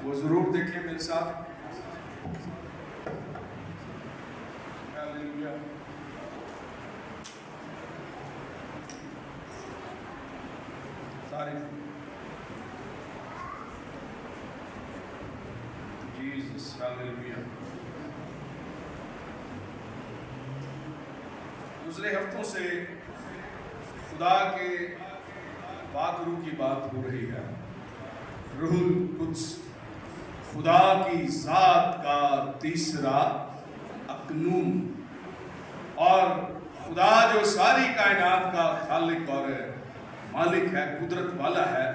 وہ ضرور دیکھیں میرے ساتھ. ہاللیلویا. جیسس ہاللیلویا. گزرے ہفتوں سے خدا کے پاک روح کی بات ہو رہی ہے. روح القدس خدا کی ذات کا تیسرا اقنوم، اور خدا جو ساری کائنات کا خالق اور مالک ہے، قدرت والا ہے،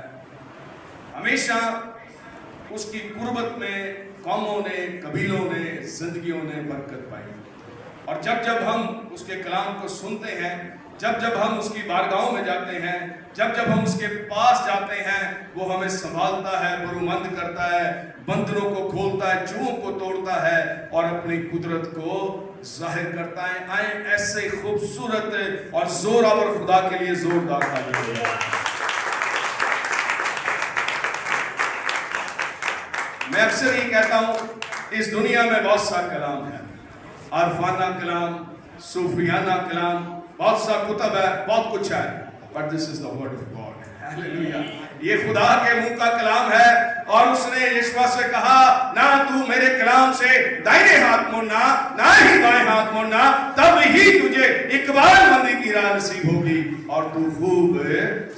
ہمیشہ اس کی قربت میں قوموں نے، قبیلوں نے، زندگیوں نے برکت پائی. اور جب جب ہم اس کے کلام کو سنتے ہیں، جب جب ہم اس کی بارگاہوں میں جاتے ہیں، جب جب ہم اس کے پاس جاتے ہیں، وہ ہمیں سنبھالتا ہے، برومند کرتا ہے، بندروں کو کھولتا ہے، چوہوں کو توڑتا ہے اور اپنی قدرت کو ظاہر کرتا ہے. آئیں ایسے خوبصورت اور زوراور خدا کے لیے زوردار تالی بجائیں. میں اکثر یہ کہتا ہوں، اس دنیا میں بہت سا کلام ہے، عارفانہ کلام، صوفیانہ کلام، بہت سا کتب ہے، بہت کچھ ہے، but this is the word of God. Hallelujah. یہ خدا کے منہ کا کلام ہے، اور اس نے یشوع سے کہا، نہ تو میرے کلام سے دائیں ہاتھ مڑنا، نہ ہی بائیں ہاتھ مڑنا، تب ہی تجھے اقبال مندی کی راہ نصیب ہوگی اور تو خوب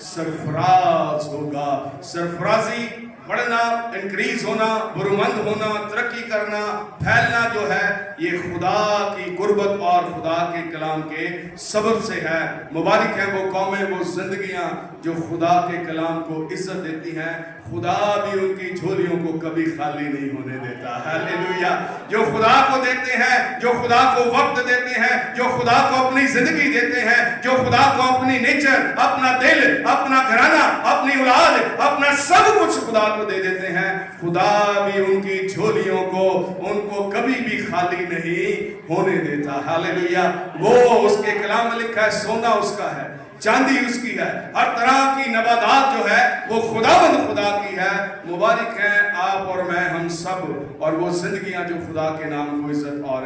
سرفراز ہوگا. سرفرازی، بڑھنا، انکریز ہونا، برومند ہونا، ترقی کرنا، پھیلنا جو ہے، یہ خدا کی قربت اور خدا کے کلام کے سبب سے ہے. مبارک ہیں وہ قومیں، وہ زندگیاں جو خدا کے کلام کو عزت دیتی ہیں. خدا بھی ان کی جھولیوں کو کبھی خالی نہیں ہونے دیتا. ہاللیلویا. جو خدا کو دیتے ہیں، جو خدا کو وقت دیتے ہیں، جو خدا کو اپنی زندگی دیتے ہیں، جو خدا کو اپنی نیچر، اپنا دل، اپنا گھرانہ، اپنی اولاد، اپنا سب کچھ خدا کو دے دیتے ہیں، خدا بھی ان کی جھولیوں کو، ان کو کبھی بھی خالی نہیں ہونے دیتا. ہاللیلویا. وہ اس کے کلام میں لکھا ہے، سونا اس کا ہے، چاندی اس کی ہے، ہر طرح کی نباتات جو ہے وہ خداوند خدا کی ہے. مبارک ہیں آپ اور میں، ہم سب، اور وہ زندگیاں جو خدا کے نام کو عزت اور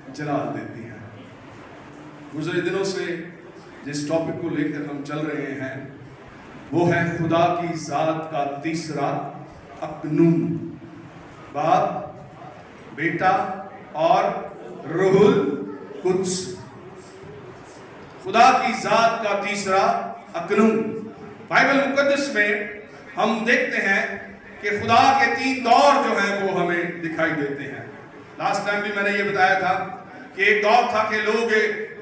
جلال دیتی ہیں. گزرے دنوں سے جس ٹاپک کو لے کر ہم چل رہے ہیں وہ ہے خدا کی ذات کا تیسرا اقنوم. باپ، بیٹا اور روح القدس. خدا کی ذات کا تیسرا اقنوم. بائبل مقدس میں ہم دیکھتے ہیں کہ خدا کے 3 دور جو ہیں وہ ہمیں دکھائی دیتے ہیں. لاسٹ ٹائم بھی میں نے یہ بتایا تھا کہ ایک دور تھا کہ لوگ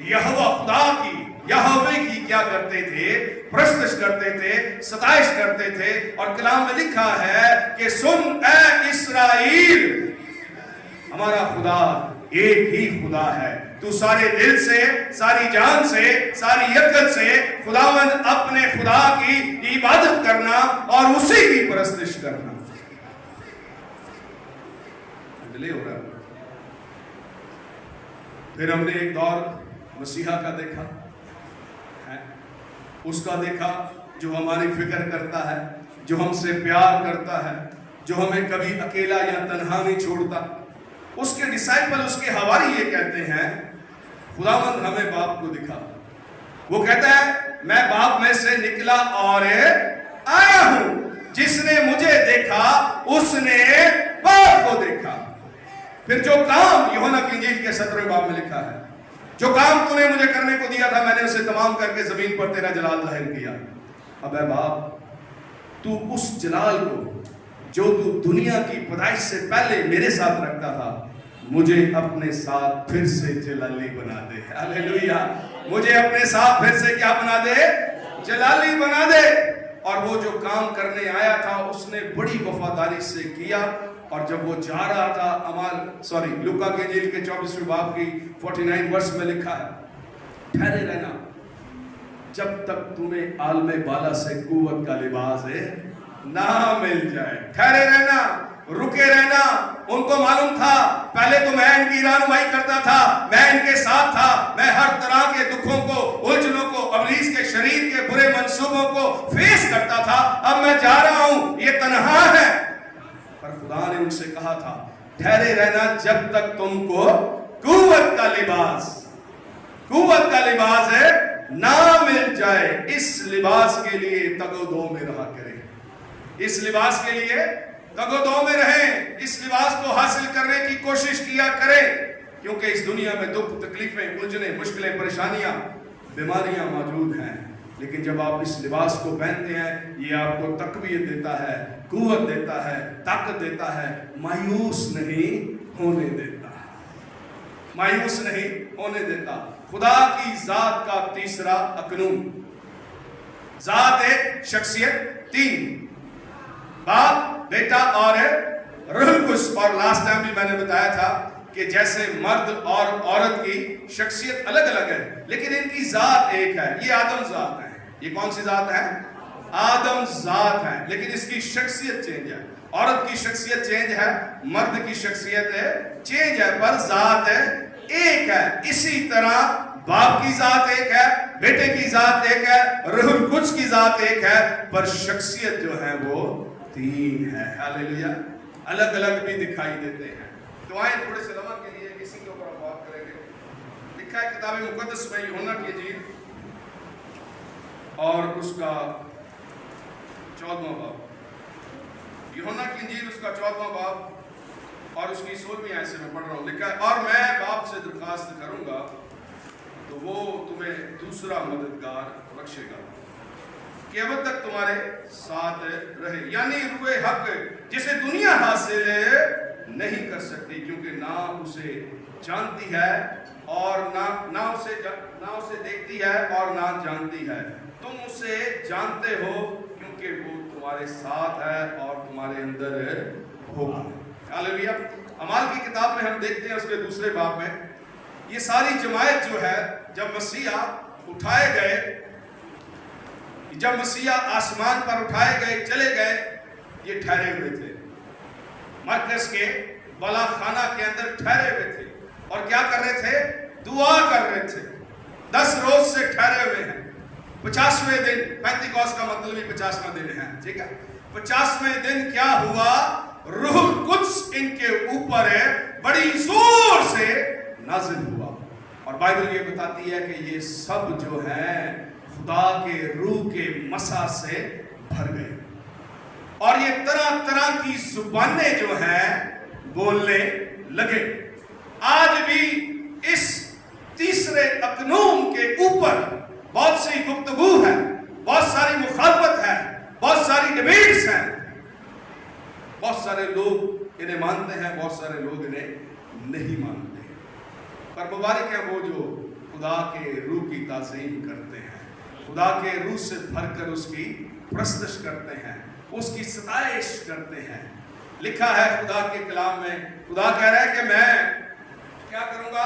یہوہ خدا کی، یہوہ کی کیا کرتے تھے؟ پرستش کرتے تھے، ستائش کرتے تھے. اور کلام میں لکھا ہے کہ سن اے اسرائیل، ہمارا خدا ایک ہی خدا ہے. تو سارے دل سے، ساری جان سے، ساری عقل سے خداوند اپنے خدا کی عبادت کرنا اور اسی کی پرستش کرنا. ڈیلے ہو رہا ہے. پھر ہم نے ایک دور مسیحا کا دیکھا، اس کا دیکھا جو ہماری فکر کرتا ہے، جو ہم سے پیار کرتا ہے، جو ہمیں کبھی اکیلا یا تنہا نہیں چھوڑتا. اس کے ڈسائپل، اس کے حواری یہ کہتے ہیں، خداوند ہمیں باپ کو دکھا. وہ کہتا ہے میں باپ میں سے نکلا اور آیا ہوں، جس نے مجھے دیکھا اس نے باپ کو دیکھا. پھر جو کام یوحنا کی انجیل کے 17 باب میں لکھا ہے، جو کام تو نے مجھے کرنے کو دیا تھا میں نے اسے تمام کر کے زمین پر تیرا جلال ظاہر کیا. اب اے باپ، تو اس جلال کو جو تو دنیا کی پیدائش سے پہلے میرے ساتھ رکھتا تھا، مجھے اپنے ساتھ پھر سے جلالی بنا دے. ہاللیلویا. مجھے اپنے ساتھ پھر سے کیا بنا دے؟ جلالی بنا دے. اور وہ جو کام کرنے آیا تھا اس نے بڑی وفاداری سے کیا. اور جب وہ جا رہا تھا، لوکا کے انجیل کے 24 باب کی 49 ورس میں لکھا ہے، ٹھہرے رہنا جب تک تمہیں عالم بالا سے قوت کا لباس نہ مل جائے. ٹھہرے رہنا، رکے رہنا. ان کو معلوم تھا پہلے تو میں ان کی رہنمائی کرتا تھا، میں ان کے ساتھ تھا، میں ہر طرح کے دکھوں کو، الجھنوں کو، ابلیس کے شریر کے برے منصوبوں کو فیس کرتا تھا. اب میں جا رہا ہوں، یہ تنہا ہے. پر خدا نے ان سے کہا تھا ٹھہرے رہنا جب تک تم کو قوت کا لباس ہے نہ مل جائے. اس لباس کے لیے تگ و دو میں رہا کریں. اس لباس کے لیے تگ و دو میں رہیں. اس لباس کو حاصل کرنے کی کوشش کیا کریں, کیونکہ اس دنیا میں دکھ, تکلیفیں, الجھنیں, مشکلیں, پریشانیاں, بیماریاں موجود ہیں. لیکن جب آپ اس لباس کو پہنتے ہیں, یہ آپ کو تقویت دیتا ہے, قوت دیتا ہے, طاقت دیتا ہے, مایوس نہیں ہونے دیتا. مایوس نہیں ہونے دیتا. خدا کی ذات کا تیسرا اکنون. ذات ایک, شخصیت تین, باپ, بیٹا اور روح القدس. اور لاسٹ ٹائم بھی میں نے بتایا تھا کہ جیسے مرد اور عورت کی شخصیت الگ الگ ہے لیکن ان کی ذات ایک ہے. یہ آدم ذات ہے. یہ کون سی ذات ہے؟ آدم ذات ہے. لیکن اس کی شخصیت چینج ہے. عورت کی شخصیت چینج ہے, مرد کی شخصیت چینج ہے, پر ذات ایک ہے. اسی طرح باپ کی ذات ایک ہے, بیٹے کی ذات ایک ہے, روح القدس کی ذات ایک ہے, پر شخصیت جو ہے وہ تین ہے. ہاللیلویا. الگ الگ بھی دکھائی دیتے ہیں. دعائیں تھوڑے سے لمحہ کے لیے کسی کے اوپر ہم بات کریں گے. لکھا ہے کتاب مقدس میں یوحنا کی انجیل اور اس کا 14واں باب. یوحنا کی انجیل اس کا 14واں باب اور اس کی 16ویں آیت سے میں پڑھ رہا ہوں. لکھا ہے اور میں باپ سے درخواست کروں گا تو وہ تمہیں دوسرا مددگار بخشے گا کہ اب تک تمہارے ساتھ رہے, یعنی روح حق جسے دنیا حاصل نہیں کر سکتی کیونکہ نہ اسے جانتی ہے اور نہ اسے دیکھتی ہے اور نہ جانتی ہے. تم اسے جانتے ہو کیونکہ وہ تمہارے ساتھ ہے اور تمہارے اندر ہوگا. ہاللیلویا. اعمال کی کتاب میں ہم دیکھتے ہیں اس کے دوسرے باب میں یہ ساری جماعت جو ہے جب مسیح اٹھائے گئے, جب مسیح آسمان پر اٹھائے گئے, چلے گئے, یہ ٹھہرے ہوئے تھے. مرکز کے بالا خانہ کے اندر ٹھہرے ہوئے تھے اور کیا کر رہے تھے؟ دعا کر رہے تھے. 10 روز سے ٹھہرے ہوئے ہیں. 50ویں دن, پینتیکوس کا مطلب ہی 50واں دن ہے, ٹھیک ہے. 50ویں دن کیا ہوا؟ روح القدس ان کے اوپر بڑی زور سے نازل ہوا. اور بائبل یہ بتاتی ہے کہ یہ سب جو ہیں خدا کے روح کے مسا سے بھر گئے اور یہ طرح طرح کی زبانیں جو ہیں بولنے لگے. آج بھی اس تیسرے اکنون کے اوپر بہت سی گفتگو ہے, بہت ساری مخالفت ہے, بہت ساری ڈیبیٹس ہیں. بہت سارے لوگ انہیں مانتے ہیں, بہت سارے لوگ انہیں نہیں مانتے. پر مبارک ہے وہ جو خدا کے روح کی تعظیم کرتے ہیں, خدا کے روح سے بھر کر اس کی پرستش کرتے ہیں, اس کی ستائش کرتے ہیں. لکھا ہے خدا کے کلام میں, خدا کہہ رہا ہے کہ میں کیا کروں گا؟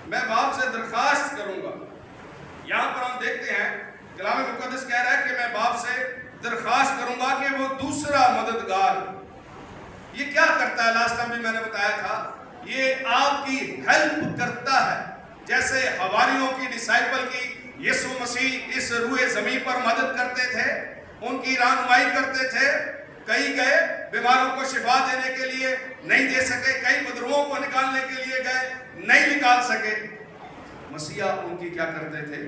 میں باپ سے درخواست کروں گا. یہاں پر ہم دیکھتے ہیں کلام مقدس کہہ رہا ہے کہ میں باپ سے درخواست کروں گا کہ وہ دوسرا مددگار. یہ کیا کرتا ہے؟ لاسٹ ٹائم بھی میں نے بتایا تھا, یہ آپ کی ہیلپ کرتا ہے. جیسے حواریوں کی, ڈسائپل کی یسوع مسیح اس روئے زمین پر مدد کرتے تھے, ان کی رہنمائی کرتے تھے. کئی گئے بیماروں کو شفا دینے کے لیے, نہیں دے سکے. کئی بدروؤں کو نکالنے کے لیے گئے, نہیں نکال سکے. مسیح ان کی کیا کرتے تھے؟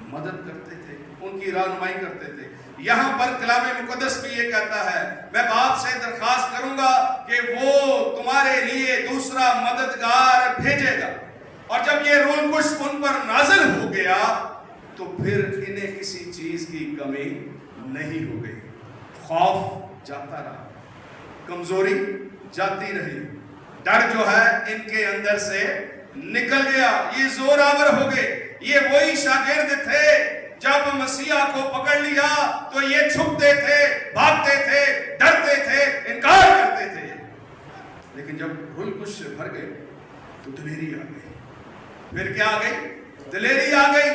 مدد کرتے تھے, ان کی رہنمائی کرتے تھے. یہاں پر کلام مقدس بھی یہ کہتا ہے میں باپ سے درخواست کروں گا کہ وہ تمہارے لیے دوسرا مددگار بھیجے گا. اور جب یہ روح القدس ان پر نازل ہو گیا تو پھر انہیں کسی چیز کی کمی نہیں ہو گئی. خوف جاتا رہا, کمزوری جاتی رہی, ڈر جو ہے ان کے اندر سے نکل گیا. یہ زور آور ہو گئے. یہ وہی شاگرد تھے جب مسیح کو پکڑ لیا تو یہ چھپتے تھے, بھاگتے تھے, ڈرتے تھے, انکار کرتے تھے. لیکن جب روح القدس سے بھر گئے تو دلیری آ گئی. پھر کیا آ گئی؟ دلیری آ گئی,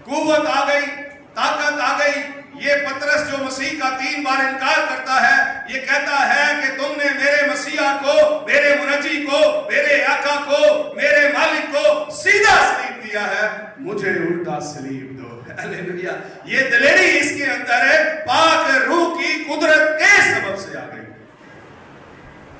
قوت آ گئی, طاقت آ گئی. یہ پترس جو مسیح کا 3 بار انکار کرتا ہے, یہ کہتا ہے کہ تم نے میرے مسیح کو, میرے منجی کو, میرے آقا کو, میرے مالک کو سیدھا سلیب دیا ہے, مجھے الٹا سلیب دو. ہاللیلویہ. یہ دلیری اس کے اندر ہے, پاک روح کی قدرت کے سبب سے آ گئی.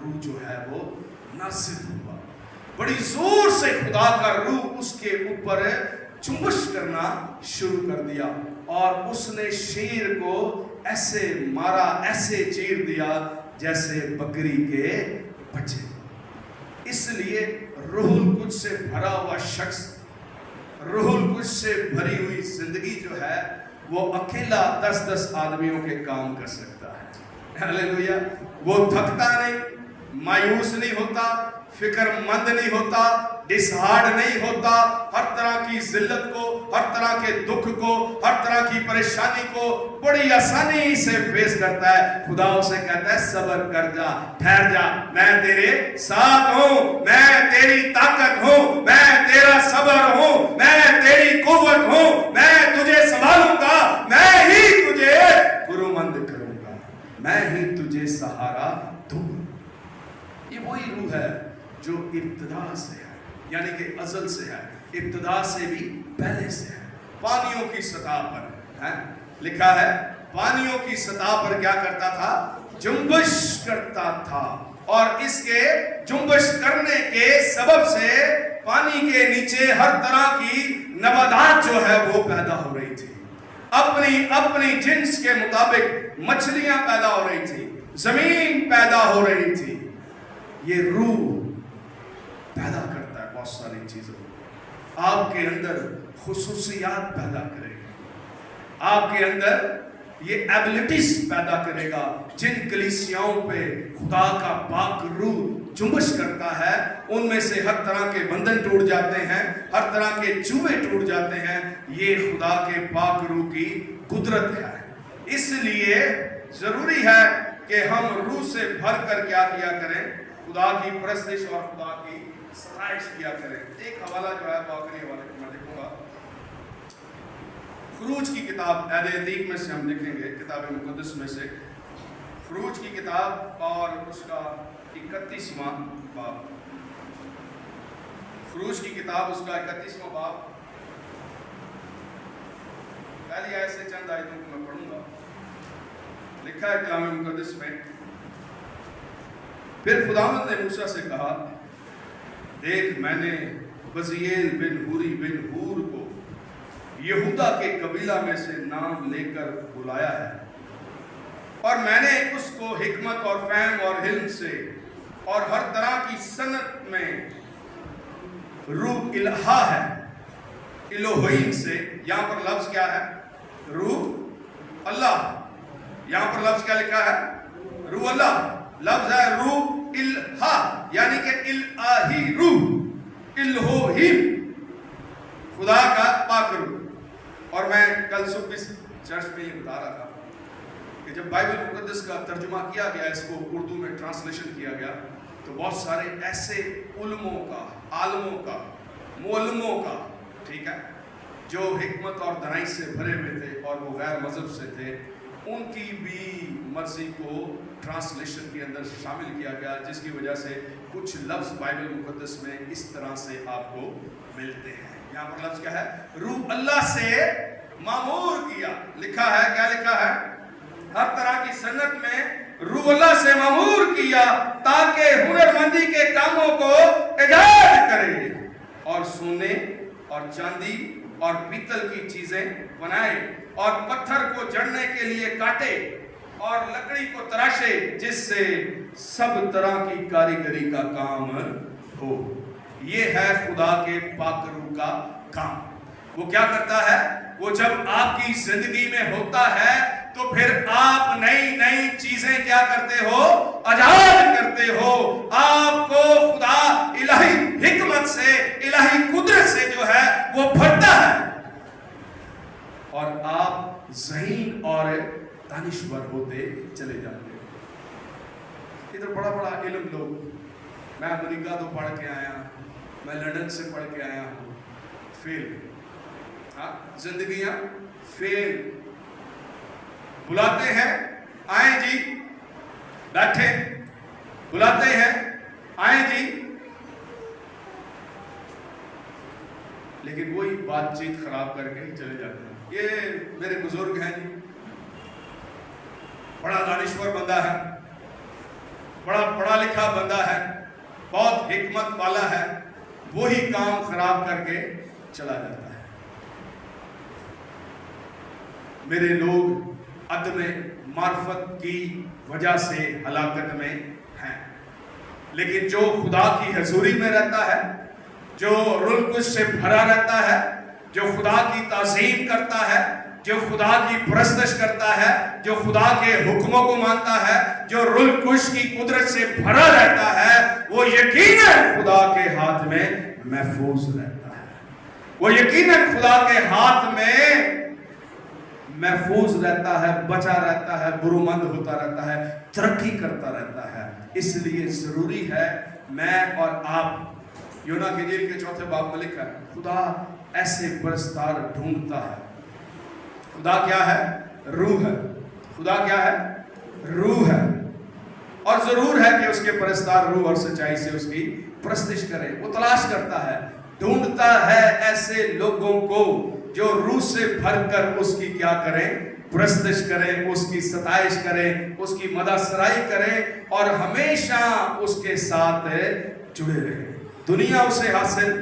روح جو ہے وہ نازل ہوا. بڑی زور سے خدا کا روح اس کے اوپر جنبش کرنا شروع کر دیا اور اس نے شیر کو ایسے مارا, ایسے چیر دیا جیسے بکری کے بچے. اس لیے روح القدس سے بھرا ہوا شخص, روح القدس سے بھری ہوئی زندگی جو ہے وہ اکیلا 10 آدمیوں کے کام کر سکتا ہے. ہاللیلویا. وہ تھکتا نہیں, مایوس نہیں ہوتا, فکر مند نہیں ہوتا, ڈسہارڈ نہیں ہوتا. ہر طرح کی ذلت کو, ہر طرح کے دکھ کو, ہر طرح کی پریشانی کو بڑی آسانی سے فیس کرتا ہے. خدا اسے کہتا ہے صبر کر جا, ٹھہر جا, میں تیرے ساتھ ہوں, میں تیری طاقت ہوں, میں تیرا صبر ہوں, میں تیری قوت ہوں, میں تجھے سنبھالوں گا, میں ہی تجھے گرومند کروں گا, میں ہی تجھے سہارا دوں گا. یہ وہی روح ہے جو ابتدا سے ہے, یعنی کہ ازل سے ہے, ابتدا سے بھی پہلے سے ہے. پانیوں کی سطح پر ہے لکھا ہے, پانیوں کی سطح پر کیا کرتا تھا؟ جنبش کرتا تھا. اور اس کے جنبش کرنے کے سبب سے پانی کے نیچے ہر طرح کی نباتات جو ہے وہ پیدا ہو رہی تھی. اپنی اپنی جنس کے مطابق مچھلیاں پیدا ہو رہی تھی, زمین پیدا ہو رہی تھی. یہ روح پیدا کرتا ہے بہت ساری چیزوں کو. آپ کے اندر خصوصیات پیدا کرے گا, آپ کے اندر یہ ایبلٹیز پیدا کرے گا. جن کلیسیاؤں پہ خدا کا پاک روح جنبش کرتا ہے ان میں سے ہر طرح کے بندھن ٹوٹ جاتے ہیں, ہر طرح کے چوبے ٹوٹ جاتے ہیں. یہ خدا کے پاک روح کی قدرت ہے. اس لیے ضروری ہے کہ ہم روح سے بھر کر کیا کیا کریں؟ خدا کی پرستش اور خدا کی ستائش کیا کریں. ایک حوالہ جو ہے وہ آخری حوالے کو میں لکھوں گا. خروج کی کتاب عہد عتیق میں سے ہم لکھیں گے, کتاب مقدس میں سے خروج کی کتاب اور اس کا 31واں باب. خروج کی کتاب اس کا 31واں باب, پہلی آیت سے چند آیتوں کو میں پڑھوں گا. لکھا ہے کلام مقدس میں, پھر خداوند نے موسیٰ سے کہا, دیکھ میں نے بزیل بن ہوری بن ہور کو یہودا کے قبیلہ میں سے نام لے کر بلایا ہے, اور میں نے اس کو حکمت اور فہم اور علم سے اور ہر طرح کی صنعت میں روح الہا ہے, الوہیم سے. یہاں پر لفظ کیا ہے؟ روح اللہ. یہاں پر لفظ کیا لکھا ہے؟ روح اللہ. لفظ ہے روح الہا, یعنی کہ الہی روح, الوہیم, خدا کا پاک روح. اور میں کل صبح اس چرچ میں یہ بتا رہا تھا کہ جب بائبل مقدس کا ترجمہ کیا گیا, اس کو اردو میں ٹرانسلیشن کیا گیا, تو بہت سارے ایسے علموں کا, عالموں کا, معلموں کا, ٹھیک ہے, جو حکمت اور دانائی سے بھرے ہوئے تھے اور وہ غیر مذہب سے تھے, ان کی بھی مرضی کو ٹرانسلیشن کے اندر شامل کیا گیا, جس کی وجہ سے کچھ لفظ بائبل مقدس میں اس طرح سے آپ کو ملتے ہیں. یہاں پر لفظ کیا ہے؟ روح اللہ سے معمور کیا. لکھا ہے, کیا لکھا ہے؟ ہر طرح کی صنعت میں روح اللہ سے معمور کیا تاکہ ہنرمندی کے کاموں کو ایجاد کرے اور سونے اور چاندی اور پیتل کی چیزیں بنائے اور پتھر کو جڑنے کے لیے کاٹے اور لکڑی کو تراشے, جس سے سب طرح کی کاریگری کا کام ہو. یہ ہے خدا کے پاک روح کا کام. وہ کیا کرتا ہے؟ وہ جب آپ کی زندگی میں ہوتا ہے تو پھر آپ نئی نئی چیزیں کیا کرتے ہو؟ ایجاد کرتے ہو. آپ کو خدا الہی حکمت سے, الہی قدرت سے جو ہے وہ بھرتا ہے, اور آپ ذہین اور دانشور ہوتے چلے جاتے ہیں. ادھر بڑا بڑا علم لوگ, میں امریکہ تو پڑھ کے آیا, میں لندن سے پڑھ کے آیا ہوں, فیل, زندگیاں فیل. بلاتے ہیں, آئیں جی, بیٹھے, بلاتے ہیں, آئیں جی, لیکن وہی بات چیت خراب کر کے ہی چلے جاتے ہیں. یہ میرے بزرگ ہیں جی, بڑا دانشور بندہ ہے, بڑا پڑھا پڑھا لکھا بندہ ہے, بہت حکمت والا ہے, وہی کام خراب کر کے چلا جاتا ہے. میرے لوگ عدم معرفت کی وجہ سے ہلاکت میں ہیں, لیکن جو خدا کی حضوری میں رہتا ہے, جو روح القدس سے بھرا رہتا ہے, جو خدا کی تعظیم کرتا ہے, جو خدا کی پرستش کرتا ہے, جو خدا کے حکموں کو مانتا ہے, جو روح القدس کی قدرت سے بھرا رہتا ہے, وہ یقیناً خدا کے ہاتھ میں محفوظ رہتا ہے. وہ یقیناً خدا کے ہاتھ میں محفوظ رہتا ہے, بچا رہتا ہے, برومند ہوتا رہتا ہے, ترقی کرتا رہتا ہے. اس لیے ضروری ہے میں اور آپ, یونا کی انجیل کے 4 باب میں لکھا ہے, خدا ایسے پرستار ڈھونڈتا ہے. خدا کیا ہے؟ روح ہے. خدا کیا ہے؟ روح ہے. اور ضرور ہے کہ اس کے پرستار روح اور سچائی سے اس کی پرستش کریں. وہ تلاش کرتا ہے, ڈھونڈتا ہے ایسے لوگوں کو جو روح سے بھر کر اس کی کیا کریں؟ پرستش کریں, اس کی ستائش کریں, اس کی مدح سرائی کریں, اور ہمیشہ اس کے ساتھ جڑے رہیں. دنیا اسے حاصل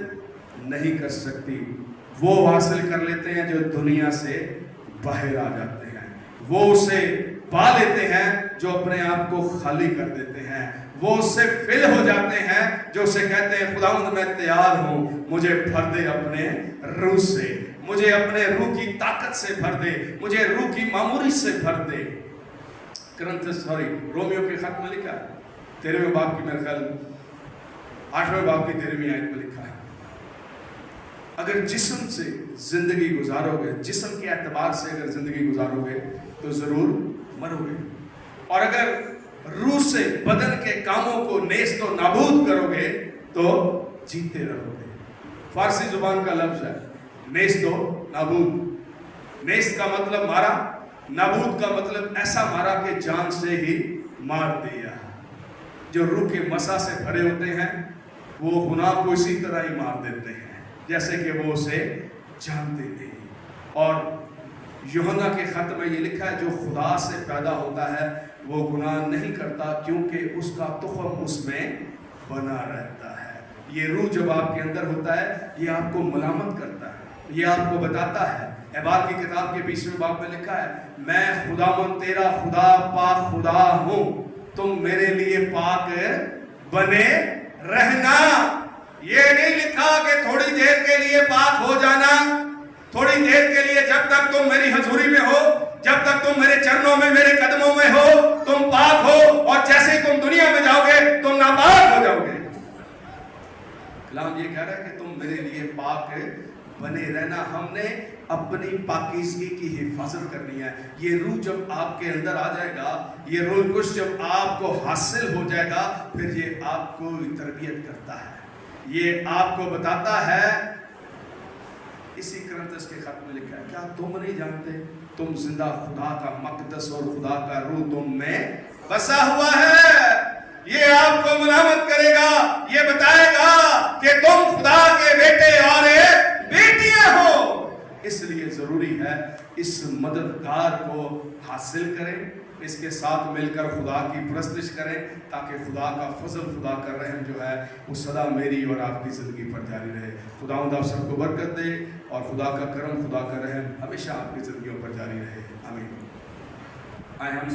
نہیں کر سکتی. وہ حاصل کر لیتے ہیں جو دنیا سے باہر آ جاتے ہیں. وہ اسے پا لیتے ہیں جو اپنے آپ کو خالی کر دیتے ہیں. وہ اس سے فل ہو جاتے ہیں جو اسے کہتے ہیں خداوند میں تیار ہوں, مجھے بھر دے اپنے روح سے, مجھے اپنے روح کی طاقت سے بھر دے, مجھے روح کی معموری سے بھر دے. رومیو کے خط میں لکھا ہے 13ویں باب کی, میرے خیال 8ویں باب کی 13ویں آیت میں لکھا ہے, اگر جسم سے زندگی گزارو گے, جسم کے اعتبار سے اگر زندگی گزارو گے تو ضرور مرو گے, اور اگر روح سے بدن کے کاموں کو نیست و نابود کرو گے تو جیتے رہو گے. فارسی زبان کا لفظ ہے نیست و نابود. نیست کا مطلب مارا, نابود کا مطلب ایسا مارا کہ جان سے ہی مار دیا. جو روح کے مسا سے بھرے ہوتے ہیں وہ گناہ کو اسی طرح ہی مار دیتے ہیں جیسے کہ وہ اسے جانتے نہیں. اور یوحنا کے خط میں یہ لکھا ہے جو خدا سے پیدا ہوتا ہے وہ گناہ نہیں کرتا کیونکہ اس کا تخم اس میں بنا رہتا ہے. یہ روح جب آپ کے اندر ہوتا ہے یہ آپ کو ملامت کرتا ہے, یہ آپ کو بتاتا ہے. اعبار کی کتاب کے 20ویں باب میں لکھا ہے, میں خداوند تیرا خدا پاک خدا ہوں, تم میرے لیے پاک بنے رہنا. یہ نہیں لکھا کہ تھوڑی دیر کے لیے پاک ہو جانا, تھوڑی دیر کے لیے, جب تک تم میری حضوری میں ہو, جب تک تم میرے چرنوں میں, میرے قدموں میں ہو, تم پاک ہو, اور جیسے ہی تم دنیا میں جاؤ گے تم ناپاک ہو جاؤ گے. کلام یہ کہہ رہا ہے کہ تم میرے لیے پاک بنے رہنا. ہم نے اپنی پاکیزگی کی حفاظت کرنی ہے. یہ روح جب آپ کے اندر آ جائے گا, یہ روح القدس جب آپ کو حاصل ہو جائے گا, پھر یہ آپ کو تربیت کرتا ہے, یہ آپ کو بتاتا ہے. اسی کرنتس کے خط میں لکھا ہے, کیا تم نہیں جانتے تم زندہ خدا کا مقدس اور خدا کا روح تم میں بسا ہوا ہے. یہ آپ کو ملامت کرے گا, یہ بتائے گا کہ تم خدا کے بیٹے اور بیٹیاں ہو. اس لیے ضروری ہے اس مددگار کو حاصل کریں, اس کے ساتھ مل کر خدا کی پرستش کریں تاکہ خدا کا فضل, خدا کا رحم جو ہے وہ سدا میری اور آپ کی زندگی پر جاری رہے. خداوند آپ سب کو برکت دے اور خدا کا کرم, خدا کا رحم ہمیشہ آپ کی زندگیوں پر جاری رہے. آمین.